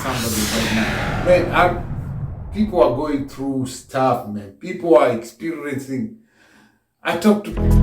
somebody right now. Man, people are going through stuff, man. People are experiencing. I talk to people.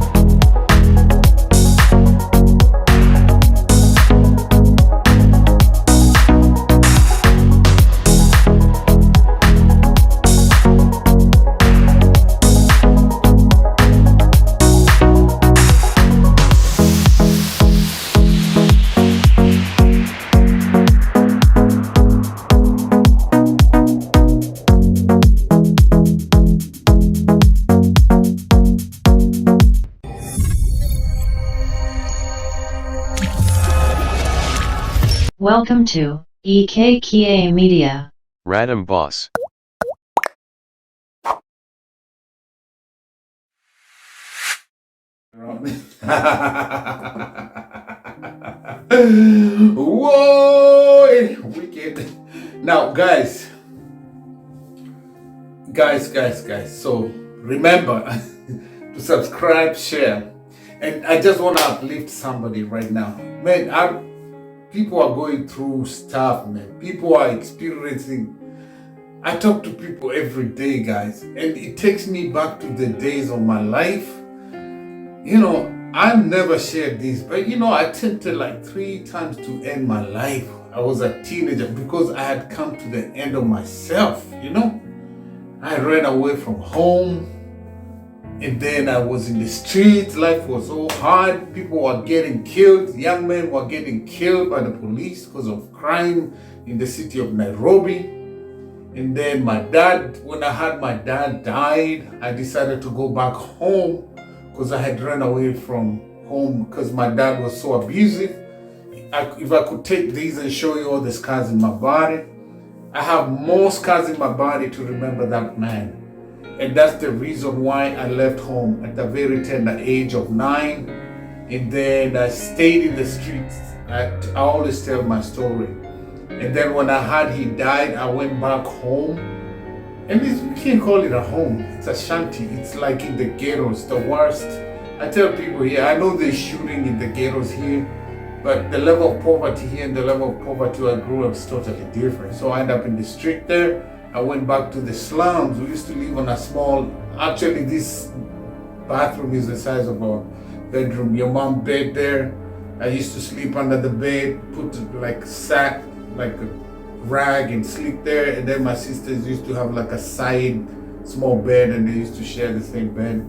Welcome to EKKA Media. Radam Boss. Whoa, wicked. Now, guys. So remember to subscribe, share, and I just want to uplift somebody right now, man. People are going through stuff, man. People are experiencing. I talk to people every day, guys, and it takes me back to the days of my life. You know, I've never shared this, but I attempted like 3 times to end my life. I was a teenager because I had come to the end of myself, I ran away from home, and then I was in the streets. Life was so hard. People were getting killed. Young men were getting killed by the police because of crime in the city of Nairobi. And then when I had my dad died, I decided to go back home because I had run away from home because my dad was so abusive. If I could take these and show you all the scars in my body, I have more scars in my body to remember that man. And that's the reason why I left home at the very tender age of 9. And then I stayed in the streets. I always tell my story. And then when he died, I went back home. And you can't call it a home. It's a shanty. It's like in the ghettos, the worst. I tell people here, I know there's shooting in the ghettos here, but the level of poverty here and the level of poverty I grew up is totally different. So I ended up in the street there. I went back to the slums. We used to live on actually this bathroom is the size of a bedroom. Your mom's bed there. I used to sleep under the bed, put like sack, like a rag and sleep there. And then my sisters used to have like a side small bed and they used to share the same bed.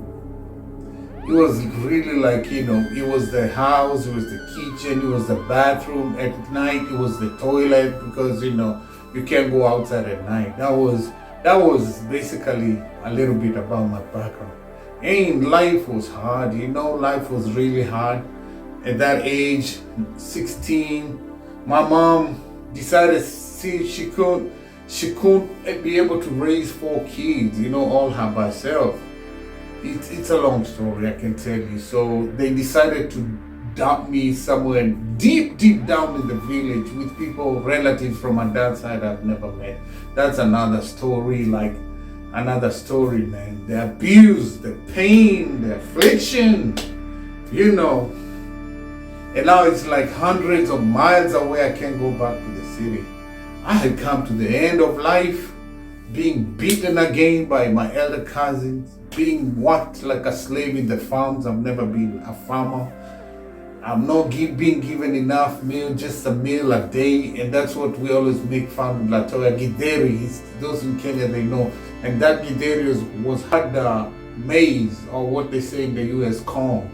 It was really like, it was the house, it was the kitchen, it was the bathroom. At night, it was the toilet because, you can't go outside at night. That was basically a little bit about my background. And life was hard, life was really hard. At that age, 16, my mom decided she couldn't be able to raise 4 kids, all her by herself. It's a long story, I can tell you. So they decided to dump me somewhere deep down in the village with relatives from my dad's side I've never met. That's another story, man. The abuse, the pain, the affliction, And now it's like hundreds of miles away. I can't go back to the city. I had come to the end of life, being beaten again by my elder cousins, being worked like a slave in the farms. I've never been a farmer. I'm not being given enough meal, just a meal a day, and that's what we always make fun of Latoya Gideri. Those in Kenya, they know. And that Gideri had maize, or what they say in the US, corn.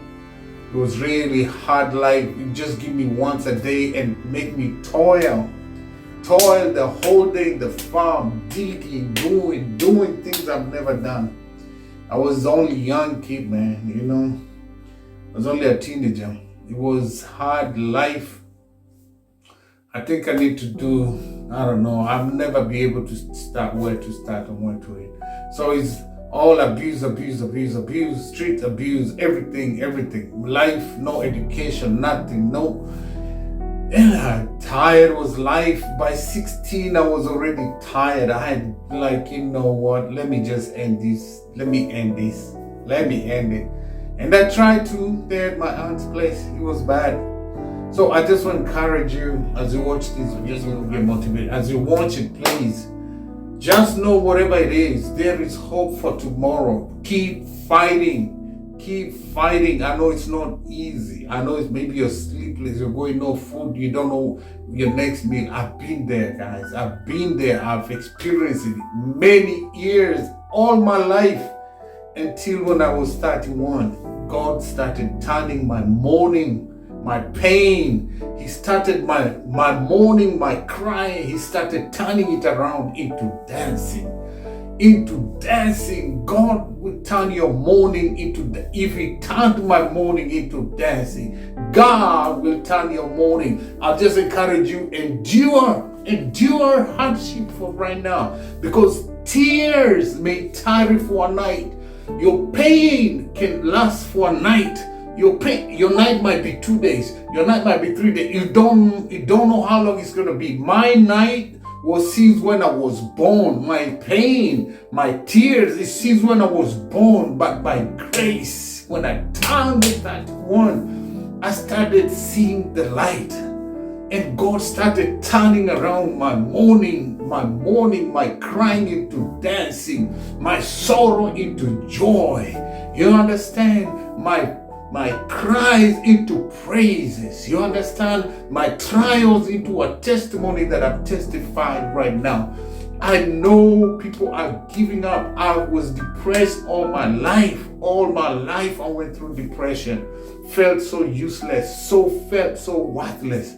It was really hard life. You just give me once a day and make me toil the whole day in the farm, digging, doing things I've never done. I was only a young kid, man, I was only a teenager. It was hard life. I think I need to I don't know, I'll never be able to start where to start and where to end. So it's all abuse, street abuse, everything. Life, no education, nothing, no. And tired was life. By 16, I was already tired. I had what, let me just end this. Let me end it. And I tried to there at my aunt's place. It was bad. So I just want to encourage you as you watch this video, you get motivated. As you watch it, please just know whatever it is, there is hope for tomorrow. Keep fighting. Keep fighting. I know it's not easy. I know it's maybe you're sleepless, you're going no food, you don't know your next meal. I've been there, guys. I've been there. I've experienced it many years, all my life, until when I was 31. God started turning my mourning, my pain. He started my mourning, my crying. He started turning it around into dancing. Into dancing. God will turn your mourning into, if He turned my mourning into dancing, God will turn your mourning. I'll just encourage you, endure hardship for right now, because tears may tarry for a night. Your pain can last for a night. Your night might be 2 days. Your night might be 3 days. You don't know how long it's gonna be. My night was since when I was born. My pain, my tears, it since when I was born. But by grace, when I turned that one, I started seeing the light. And God started turning around my mourning, my crying into dancing, my sorrow into joy. You understand? My cries into praises. You understand? My trials into a testimony that I've testified right now. I know people are giving up. I was depressed all my life. All my life I went through depression. Felt so useless, felt so worthless.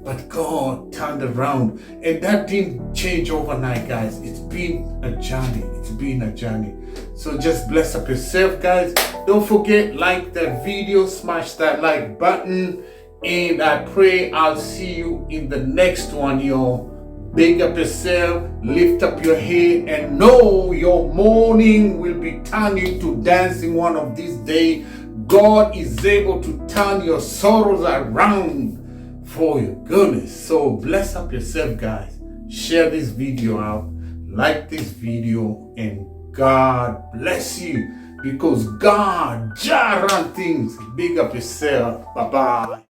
But God turned around, and that didn't change overnight, guys. It's been a journey. It's been a journey. So just bless up yourself, guys. Don't forget, like the video, smash that like button, and I pray I'll see you in the next one, yo. Big up yourself, lift up your head, and know your mourning will be turned into dancing one of these days. God is able to turn your sorrows around for your goodness. So bless up yourself, guys. Share this video out, like this video, and God bless you, because God jar run things. Big up yourself. Bye bye.